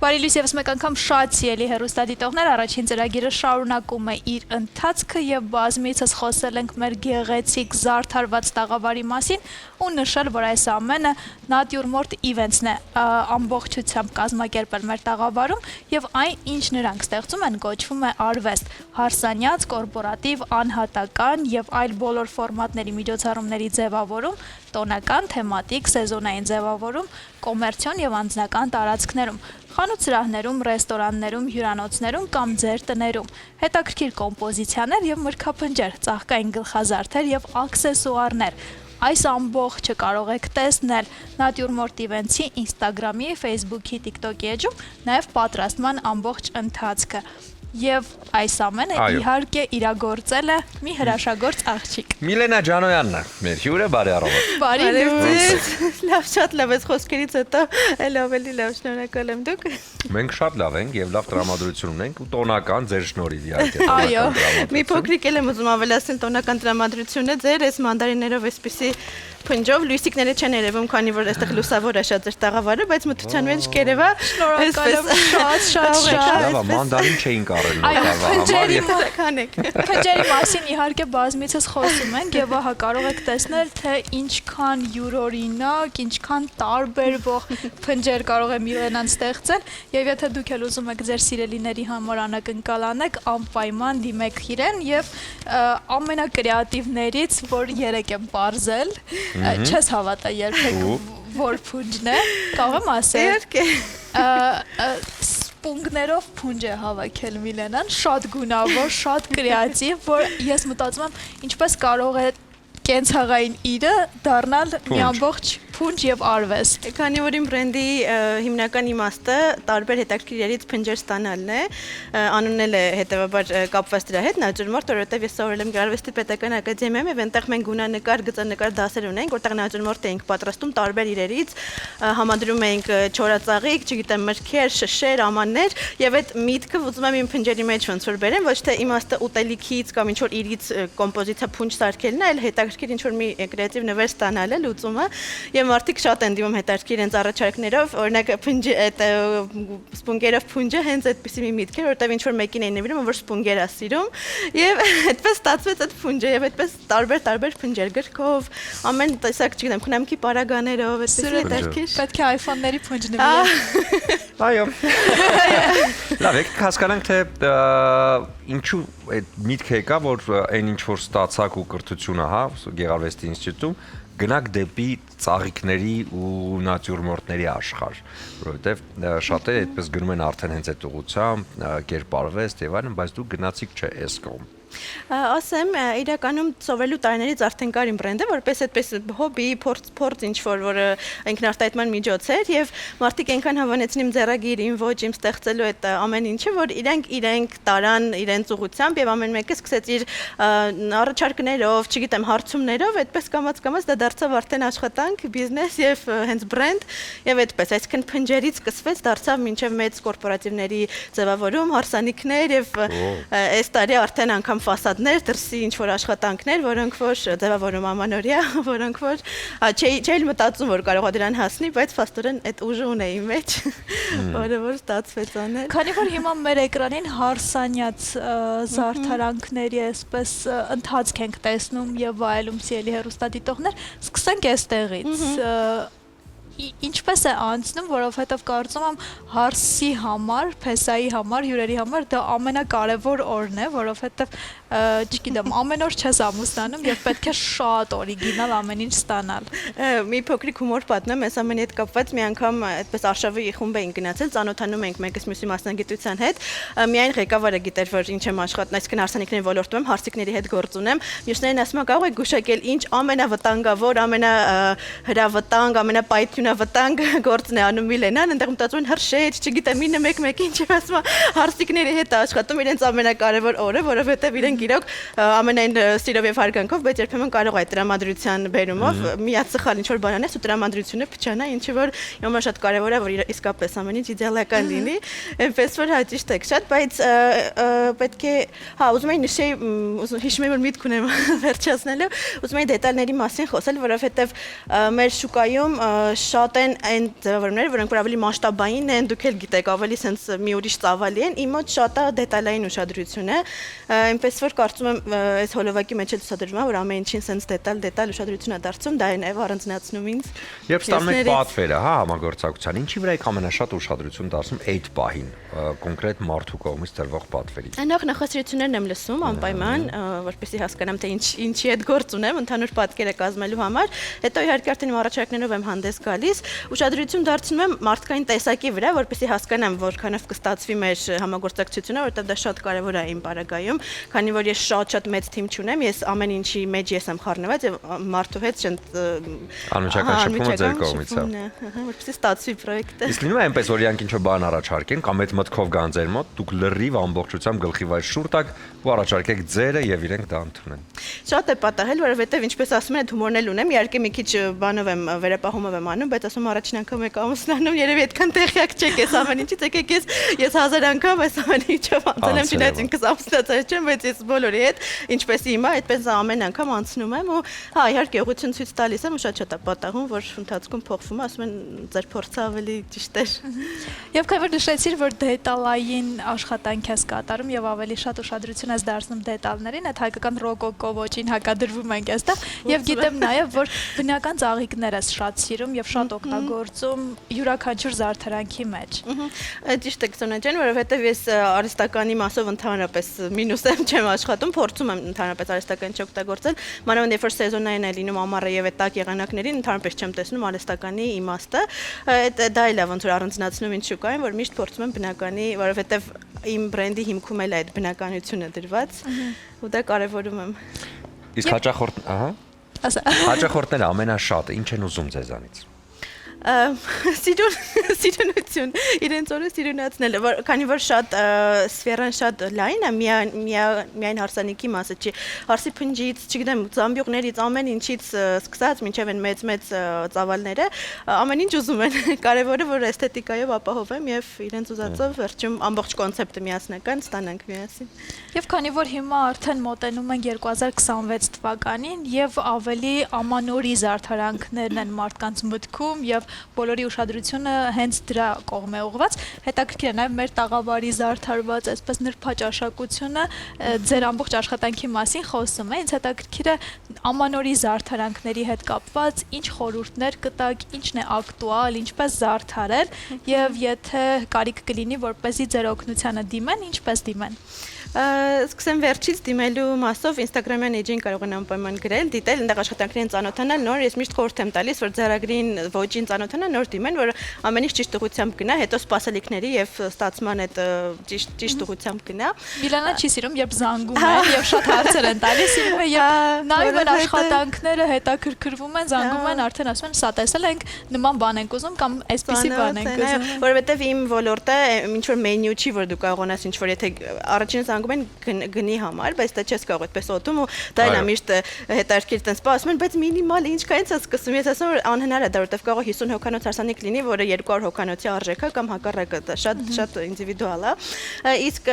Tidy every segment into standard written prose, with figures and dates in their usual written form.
Բարի լույս եւս մեկ անգամ շատ սիրելի հեռուստադիտողներ, առաջին ծրագիրը շարունակում է իր ընթացքը եւ բազմիցս խոսել ենք մեր գեղեցիկ զարդարված տաղավարի մասին ու նշել, որ այս ամենը Նատյուրմորտ Events-ն է ամբողջությամբ կազմակերպել մեր տաղավարում եւ այն, ինչ նրանք ստեղծում են, կոչվում է արվեստ, հարսանյաց, կորպորատիվ, անհատական եւ այլ բոլոր ֆորմատների միջոցառումների ձևավորում, տոնական, թեմատիկ, սեզոնային ձևավորում, կոմերցիոն եւ անձնական տարածքներում, խանութ սրահներում, ռեստորաններում, հյուրանոցներում կամ ձեր տներում, հետաքրքիր կոմպոզիցիաներ եւ մրգափնջեր, ծաղկային գլխազարդեր եւ աքսեսուարներ։ Այս ամբողջը կարող եք տեսնել Նատյուրմորտ Events-ի Instagram-ի, Facebook-ի, TikTok-ի էջում, նաեւ պատրաստման ամբողջ ընթացքը։ Եվ այս ամենը իհարկե իրագործել է մի հրաշագործ աղջիկ։ Միլենա Ջանոյանն է, մեր հյուրը, բարի առավոտ։ Բարի լույս։ Լավ, շատ լավ ես խոսքերից հետո, էլ ավելի լավ, շնորհակալ եմ դուք։ Մենք շատ լավ ենք եւ լավ տրամադրություն ունենք ու տոնական ձեր շնորհիվ իհարկե։ Այո, մի փոքրիկ էլ եմ ուզում ավելացնել տոնական տրամադրությունը ձեր այս մանդարիներով այսպեսի փնջով լույսիկները չեն երևում, քանի որ այստեղ լուսավոր է շատ ձեր տաղավարը, բայց մթության մեջ կերևա։ Շնորհակալ եմ շատ։ Լավ, մանդարին չէին կարել Փնջերի մասին իհարկե բազմիցս խոսում ենք եւ ահա կարող եք տեսնել, թե ինչքան յուրօրինակ, ինչքան տարբերվող փնջեր կարող է Միլենան ստեղծել եւ եթե դուք էլ ուզում եք ձեր սիրելիների համար անակնկալ անեք, անպայման դիմեք իրեն եւ ամենակրեատիվներից, որ երեք եմ բարձել, չես հավատա երբեք որ փունջն է, կարող եմ ասել։ Իհարկե։ Սպունգներով փունջ է հավաքել Միլենան, շատ գունավոր, շատ կրեատիվ, որ ես մտածում եմ, ինչպես կարող է կենցաղային իրը դառնալ մի ամբողջ փունջ եւ արվեստ։ Քանի որ իմ բրենդի հիմնական իմաստը տարբեր հետաքրքիր իրերից փնջեր ստանալն է, անունն էլ է հետեւաբար կապված դրա հետ, Նատյուրմորտ, որովհետեւ ես սովորել եմ Գարվեստի պետական ակադեմիայում եւ այնտեղ մենք գունանկար, գծանկար դասեր ունենք, որտեղ Նատյուրմորտ էինք պատրաստում տարբեր իրերից, համադրում էինք չորածաղիկ, չգիտեմ, մրգեր, շշեր, ամաններ եւ այդ միտքը ուզում եմ իմ փնջերի մեջ ոնց որ բերեմ, ոչ թե իմաստը ուտելիքից կամ ինչ որ իրից կոմպոզիցիա փունջ սարքելն է, այլ հետաքրքիր ինչ որ մի կրեատիվ նվեր ստանալը, լուծումը եւ մարդիկ շատ են դիմում հետաքրքիր հենց առաջարկներով, օրինակ փնջի այդ սպունգերով փունջը հենց այդպեսի մի միտք էր, որտեղ ինչ որ մեկին էին նվիրում, որ սպունգեր է սիրում, եւ այդպես ստացվեց այդ փունջը եւ այդպես տարբեր փնջեր գրքով, ամեն տեսակ, չգիտեմ, խնամքի պարագաներով, այդպես հետաքրքիր։ Պետք է iPhone-ների փունջ նվիրել։ Այո։ Լավ, եկեք հասկանանք, թե ինչու այդ միտքը եկա, որ այն ինչ որ ստացակ ու կրթությունը, հա, Գեղարվեստի ինստիտուտում գնաք դեպի ծաղիկների ու նատյուրմորտների աշխարհ, որովհետև շատերը այդպես գնում են արդեն հենց այդ ուղղությամբ, կերպարվեստ եւ այլն, բայց դուք գնացիք չէ այս կողմ։ Ասեմ, իրականում սովորելու տարիներից արդեն կար իմ բրենդը, որպես այդպես հոբի, փորձ ինչ-որ, որը ինքնարտահայտման միջոց էր եւ մարդիկ այնքան հավանեցին իմ ձեռագիր, իմ ոճ, իմ ստեղծելու այդ ամեն ինչը, որ իրենք տարան իրենց ուղղությամբ եւ ամեն մեկը սկսեց իր առաջարկներով, չգիտեմ, հարցումներով, այդպես կամաց դա դարձավ արդեն աշխատանք, բիզնես եւ հենց բրենդ եւ այդպես, այսինքն փնջերից սկսվեց, դարձավ մինչեւ մեծ կորպորատիվների ձևավորում, հարսանիքներ եւ այս տարի արդեն անգամ ֆասադներ, դրսի ինչ-որ աշխատանքներ, որոնք որ ձևավորում ամանորյա, որոնք որ չէի մտածում, որ կարող է դրան հասնի, բայց փաստորեն այդ ուժը ունեի մեջ, որը որ ստացվեց անել։ Քանի որ հիմա մեր էկրանին հարսանյաց զարդարանքների այսպես ընթացք ենք տեսնում եւ վայելում սիրելի հեռուստադիտողներ, սկսենք այստեղից։ Ինչպես է անցնում, որովհետև կարծում եմ հարսի համար, փեսայի համար, հյուրերի համար դա ամենակարևոր օրն է, որովհետև չգիտեմ, ամեն օր չես ամուսնանում եւ պետք է շատ օրիգինալ ամեն ինչ ստանալ։ Մի փոքրիկ հումոր պատմեմ, այս ամենի հետ կապված մի անգամ այդպես Արշավի խումբ էինք գնացել, ծանոթանում էինք մեկս մյուսի մասնագիտության հետ, միայն ղեկավարը գիտեր, որ ինչ եմ աշխատում, այսինքն հարսանիքների ոլորտում եմ, հարսիկների հետ գործ ունեմ, մյուսներին ասում են կարող եք գուշակել ինչ ամենավտանգավոր, ամենահրավտանգ, ամենապայթյունավտանգ գործն է անում Միլենան, այնտեղ մտածում են հրշեջ, չգիտեմ, ինը մեկ ինչ եմ ասում, հարսիկների հետ աշխատում իրենց ամենակարևոր օրը, որովհետև իրենք են իրոք ամենայն սիրով եւ հարգանքով, բայց երբեմն կարող է տրամադրության բերումով միած սխալ ինչ որ բան անես ու տրամադրությունը փչանա, ինչը որ իմ շատ կարեւոր է, որ իսկապես ամեն ինչ իդեալական լինի, այնպես որ հաճիշտ է շատ, բայց պետք է, հա, ուզում եմ նշեի, հիշում եմ որ միտք ունեմ վերջացնելու, ուզում եմ դետալների մասին խոսել, որովհետեւ մեր շուկայում շատ են այն ձևավորումները, որոնք որ ավելի մասշտաբային են, դուք էլ գիտեք, ավելի sense մի ուրիշ ծավալի են, իմ մոտ շատ է դետալային ուշադրություն է, այնպես որ կարծում եմ այս հոլովակի մեջ է ցուցադրվում, որ ամեն ինչին sense դետալ ուշադրություն է դարձում, դա է նաև առանձնացնում ինձ։ Երբ ստանում եք պատվերը, հա, համագործակցության, ինչի վրա եք ամենաշատ ուշադրություն դարձնում այդ պահին, կոնկրետ մարդու կողմից տրվող պատվերից։ Նախ նախասիրություններն եմ լսում անպայման, որպեսզի հասկանամ թե ինչի հետ գործ ունեմ ընդհանուր պատկերը կազմելու համար, հետո իհարկե արդեն իմ առաջարկներով եմ հանդես գալիս, ուշադրություն դարձնում եմ մարդկային տեսակի վրա, որպեսզի հասկանամ որքանով կստացվի մեր համագործակցությունը, որովհետև դա շատ կարևոր է իմ բարակայում, քանի որ ես շատ մեծ թիմ չունեմ, ես ամեն ինչի մեջ ես եմ խառնված եւ մարդու հետ անմիջական շփումը ձեր կողմից է, որպեսզի ստացվի պրոյեկտը։ Իսկ լինում է այնպես, որ իրանք ինչ-որ բան առաջարկեն կամ այդ մտքով գան ձեր մոտ, դուք լրիվ ամբողջությամբ գլխի վայր շուռ տակ ու առաջարկեք ձերը եւ իրենք դա ընդունեն։ Շատ է պատահել, որովհետեւ ինչպես ասում են, այդ հումորն էլ ունեմ, իհարկե մի քիչ բանով եմ վերապահումով եմ անում, բայց ասում առաջին անգամ եք ամուսնանում, երևի այդքան տեղյակ չեք ես ամեն ինչից, եկեք ես 1000 անգամ այս ամեն ինչով անցել եմ, չնայած ինքս ամուսնացած չեմ, բայց ես բոլորի հետ, ինչպես հիմա, այդպես ամեն անգամ անցնում եմ ու հա, իհարկե ուղղություն ցույց տալիս եմ ու շատ է պատահում, որ ընթացքում փոխվում է, ասում են ձեր փորձը ավելի ճիշտ էր։ Եվ քանի որ նշեցիր, որ դետալային աշխատանք ես կատարում եւ ավելի շատ ուշադրություն ես դարձնում դետալներին, այդ հայկական ռոկոկո ոճին հակադրվում ենք այստեղ եւ գիտեմ նաեւ, որ բնական ծաղիկներ ես շատ սիրում եւ շատ օգտագործում յուրաքանչյուր զարդարանքի մեջ։ Ճիշտ է Սոնա ջան, որովհետեւ ես արհեստականի մասով ընդհանրապես մինուս եմ չեմ աշխատում, փորձում եմ ընդհանրապես արհեստական չօգտագործել, մանավանդ երբ որ սեզոնային է լինում ամառը եւ այդ տաք եղանակներին ընդհանրապես չեմ տեսնում արհեստականի իմաստը, դա էլ է ոնց որ առանձնացնում ինձ շուկայում, որ միշտ փորձում եմ բնականի, որովհետեւ իմ բրենդի հիմքում էլ է այդ բնականությունը դրված ու դա կարևորում եմ։ Իսկ հաճախորդները ամենաշատը ինչ են ուզում ձեզանից։ Սիրունություն, իրենց օրը սիրունացնելը, քանի որ շատ սֆերան շատ լայն է, միայն հարսանիքի մասը չի, հարսի փնջից, չգիտեմ, ծամբյուղներից, ամեն ինչից սկսած մինչև են մեծ ծավալները, ամեն ինչ ուզում են, կարևորը որ էսթետիկայով ապահովեմ եւ իրենց ուզածով վերջում ամբողջ կոնցեպտը միասնական ստանանք միասին։ Եվ քանի որ հիմա արդեն մոտենում ենք 2026 թվականին եւ ավելի ամանորի զարդարանքներն են մարդկանց մտքում եւ բոլորի ուշադրությունը հենց դրա կողմ է ուղղված, հետաքրքիր է նաեւ մեր տաղավարի զարդարված այսպես նրբաճաշակությունը ձեր ամբողջ աշխատանքի մասին խոսում է, ինձ հետաքրքիր է ամանորի զարդարանքների հետ կապված ինչ խորհուրդներ կտաք, ինչն է ակտուալ, ինչպես զարդարել եւ եթե կարիք կլինի, որպեսզի ձեր օգնությանը դիմեն, ինչպես դիմեն։ Սկսեմ վերջից դիմելու մասով Instagram-յան էջին կարող են անպայման գրել, դիտել, այնտեղ աշխատանքներին ծանոթանալ, նոր ես միշտ խորհուրդ եմ տալիս, որ ձեռագրին ոճին ծանոթանալ, նոր դիմեն, որ ամեն ինչ ճիշտ ուղղությամբ գնա, հետո սպասելիքների եւ ստացման այդ ճիշտ ուղղությամբ գնա։ Միլանա չի սիրում, երբ զանգում են եւ շատ հարցեր են տալիս, եւ նայում են աշխատանքները, հետաքրքրվում են, զանգում են, արդեն ասում են, սա տեսել ենք, նման բան ենք ուզում կամ այսպիսի բան ենք ուզում։ Որովհետեւ իմ ոլորտը ինչ որ մենյու չի, որ դու կարող ունես ինչ որ եթե առաջին զանգում են գնի համար, բայց դա չես կարող այդպես օտում ու դա էլ միշտ հետաքրքիր տենց սպասում են, բայց մինիմալ ինչ կայից է սկսում։ Ես ասում եմ անհնար է դա, որովհետև կարող 50 հոգանոց հարսանիք լինի, որը 200 հոգանոցի արժեք է կամ հակառակը, դա շատ ինդիվիդուալ է։ Իսկ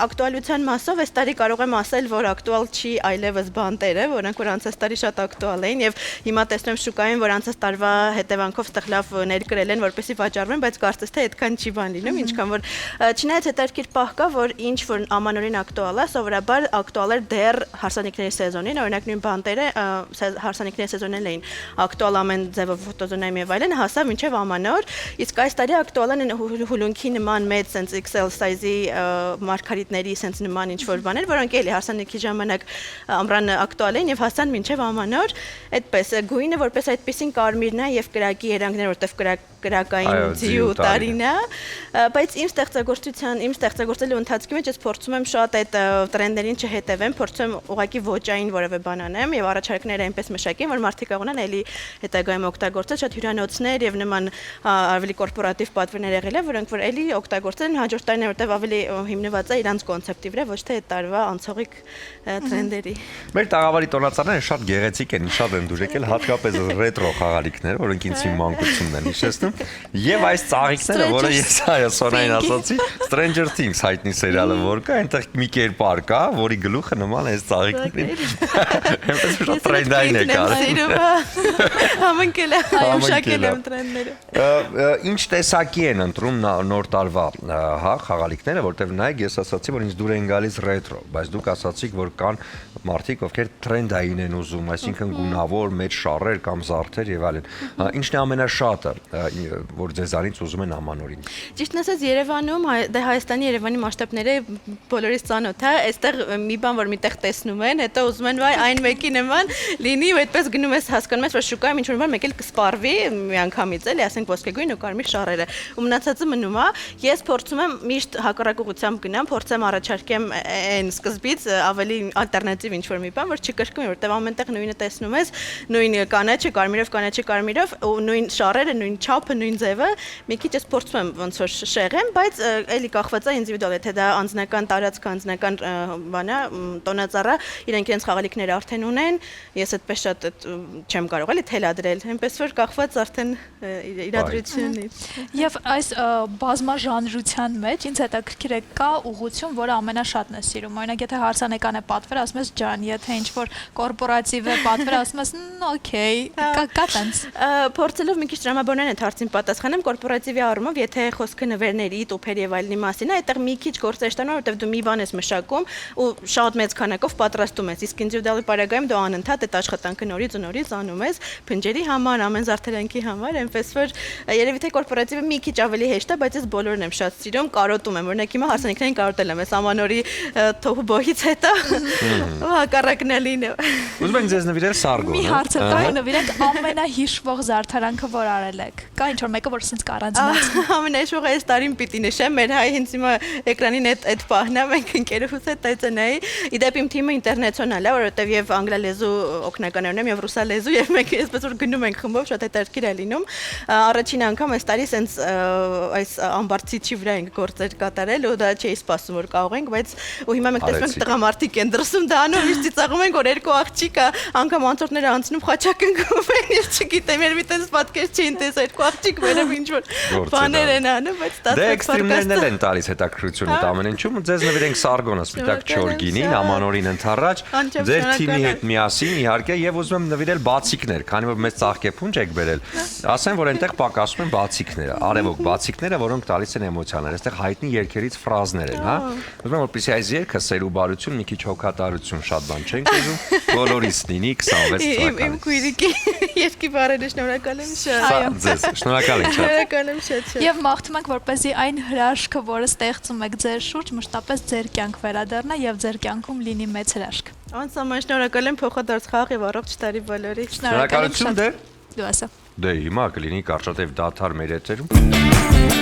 ակտուալության մասով այս տարի կարող եմ ասել, որ ակտուալ չի այլևս բանտերը, որոնք որ անցած տարի շատ ակտուալ էին եւ հիմա տեսնում եմ շուկայում, որ անցած տարվա հետևանքով ստեղ լավ ներկրել են, որպեսզի վաճառվեն, բայց կարծես թե այդքան չի բան լինում, ինչքան որ չնայած հետաքրքիր պահ կա, որ ինչ որ ամանորին ակտուալ է, սովորաբար ակտուալ էր դեռ հարսանիքների սեզոնին, օրինակ նույն բանտերը հարսանիքների սեզոնին էին ակտուալ ամեն ձևով ֆոտոզոնայում եւ այլն, հասավ մինչեւ ամանոր, իսկ այս տարի ակտուալ են հուլունքի նման մեծ sense XL size-ի մարգարիտների sense նման ինչ որ բաներ, որոնք էլի հարսանիքի ժամանակ ամռան ակտուալ էին եւ հասան մինչեւ ամանոր, այդպես գույնը որպես այդպեսին կարմիրն է եւ կրակի երանգներ, որտեվ կրակային ձիու տարին է, բայց իմ ստեղծագործելու ընթացքի մեջ ես փորձում եմ եմ շատ այդ տրենդերին չհետևեմ, փորձում եմ ուղղակի ոճային որևէ բան անեմ եւ առաջարկները այնպես մշակեմ, որ մարդիկ կարողանան էլի հետագայում օգտագործել շատ հյուրանոցներ եւ նման ավելի կորպորատիվ պատվերներ եղել են, որոնք որ էլի օգտագործել են հաջորդ տարիներ, որտեղ ավելի հիմնված է իրանց կոնցեպտի վրա, ոչ թե այդ տարվա անցողիկ տրենդերի։ Մեր տաղավարի տոնածառները շատ գեղեցիկ են, շատ են դուր եկել, հատկապես ռետրո խաղալիքներ, որոնք ինձ իմ մանկությունն են հիշեցնում, եւ այս ծաղիկները, որը ես Սոնային ասացի, Stranger Things հայտնի սերիալը որ կա, այնտեղ մի կերպար կա, որի գլուխը նման է այս ծաղիկներին։ Այնպես շատ տրենդային է կար։ Համընկել է, մշակել եմ տրենդները։ Ինչ տեսակի են ընտրում նոր տարվա, հա, խաղալիքները, որտեղ նայեք, ես ասացի, որ ինձ դուր են գալիս ռետրո, բայց դուք ասացիք, որ կան մարդիկ, ովքեր տրենդային են ուզում, այսինքն գունավոր, մեծ շարեր կամ զարդեր եւ այլն։ Ինչն է ամենաշատը, որ ձեզանից ուզում են ամանորին։ Ճիշտն ասած Երևանում, դե Հայաստանի Երևանի մասշտաբները բոլորիս ծանոթ է, այստեղ մի բան որ միտեղ տեսնում են, հետո ուզում են վայ այն մեկի նման լինի ու այդպես գնում ես հասկանում ես որ շուկայում ինչ որ բան մեկ էլ կսպարվի միանգամից էլի, ասենք ոսկեգույն ու կարմիր շարերը։ Ու մնացածը մնում է։ Ես փորձում եմ միշտ հակառակ ուղղությամբ գնամ, փորձեմ առաջարկեմ այն սկզբից ավելի ալտերնատիվ ինչ որ մի բան, որ չկրկնվի, որտեղ ամենտեղ նույնը տեսնում ես, նույն կանաչը, կարմիրով ու նույն շարերը, նույն չափը, նույն ձևը, մի քիչ ես փորձում եմ ոնց որ շեղեմ, բայց էլի կախված է ինդիվիդուալ, թե դա անձնական տարածք, անձնական բան է, տոնածառա, իրենք խաղալիքները արդեն ունեն, ես այդպես շատ չեմ կարող էլի թելադրել, այնպես որ կախված արդեն իրադրությունից։ Եվ այս բազմաժանրության մեջ ինձ հետաքրքիր է կա ուղղություն, որը ամենաշատն է սիրում։ Օրինակ, եթե հարսանեկան է պատվեր, ասում ես ջան, եթե ինչ-որ կորպորատիվ է պատվեր, ասում ես օքեյ, կա տենց։ Փորձելով մի քիչ դրամաբանորեն այդ հարցին պատասխանեմ, կորպորատիվի առումով, եթե խոսքը նվերների, տուփերի եւ այլնի մասին է, այդտեղ մի քիչ գործ է ստանում, որովհետեւ դու մի բան ես մշակում ու շատ մեծ քանակով պատրաստում ես, իսկ ինդիվիդուալի պարագայում դու անընդհատ այդ աշխատանքը նորից ու նորից անում ես փնջերի համար, ամեն զարդարանքի համար, այնպես որ երևի թե կորպորատիվը մի քիչ ավելի հեշտ է, բայց ես բոլորն եմ շատ սիրում, կարոտում եմ, օրինակ հիմա հարսանիքներին կարոտել եմ, այս ամանորի թոփ բոհից հետո հակառակն է լինում։ Ուզում ենք ձեզ նվիրել Սարգոն։ Մի հարց է տա նվիրեք ամենահիշվող զարդարանքը, որ արել եք։ Կա ինչ որ մեկը, որ ինձ կառանձնաց։ Ամենահիշվողը այս տարին պիտի նշեմ, մեր հայ հենց հիմա էկրանին այդ պահն է, մենք ընկերուհուս հետ այցենայի։ Իդեպ իմ թիմը ինտերնացիոնալ է, որովհետև եւ անգլալեզու օգնականներ ունեմ եւ ռուսալեզու եւ մենք այսպես որ գնում ենք խմբով, շատ հետաքրքիր է լինում։ Առաջին անգամ այս տարի սենց այս ամբարձիչի վրա ենք գործեր կատարել ու դա չէի սպասում որ կարող ենք, բայց ու հիմա մենք տեսնում ենք տղամարդիկ են դրսում դա անում, իսկ ծիծաղում ենք որ երկու աղջիկ անգամ անցորդները անցնում խաչակնկում են, ես չգիտեմ, երբ այդպես պատկեր չէին տեսա երկու աղջիկ վերև ինչ որ բաներ են անում, բայց դա դե էքստրեմներն են տալիս հետաքրքրություն այդ ամեն ինչում, ձեզ նվիրենք Սարգոնը Սպիտակ Չորգինին, ամանորին ընթառաջ, ձեր թիմի հետ միասին իհարկե եւ ուզում եմ նվիրել բացիկներ, քանի որ մեծ ծաղկեփունջ եք բերել, ասեմ որ այնտեղ պակասում են բացիկները, արևոք բացիկները, որոնք տալիս են էմոցիաներ, այստեղ հայտնի երգերից ֆրազներ են, հա։ Ուզում եմ որպեսզի այս երգը սերուբարություն, մի քիչ հոգատարություն, շատ բան չենք ուզում, բոլորիս լինի 26 թվականին։ Իմ քույրիկի երկի բարերը շնորհակալ եմ շատ։ Այո, ձեզ շնորհակալ եմ շատ։ Շնորհակալ եմ շատ։ Եվ մաղթում ենք, որպեսզի այն հրաշքը, որը ստեղծում եք ձեր շուրջ, մշտապես ձեր կյանք վերադառնա եւ ձեր կյանքում լինի մեծ հրաշք։ Անսահման շնորհակալ եմ փոխադարձ խաղ եւ առողջ տարի բոլորին։ Շնորհակալություն դե։ Դու ասա։ Դե հիմա կլինի կարճատև դաթար մեր եթերում։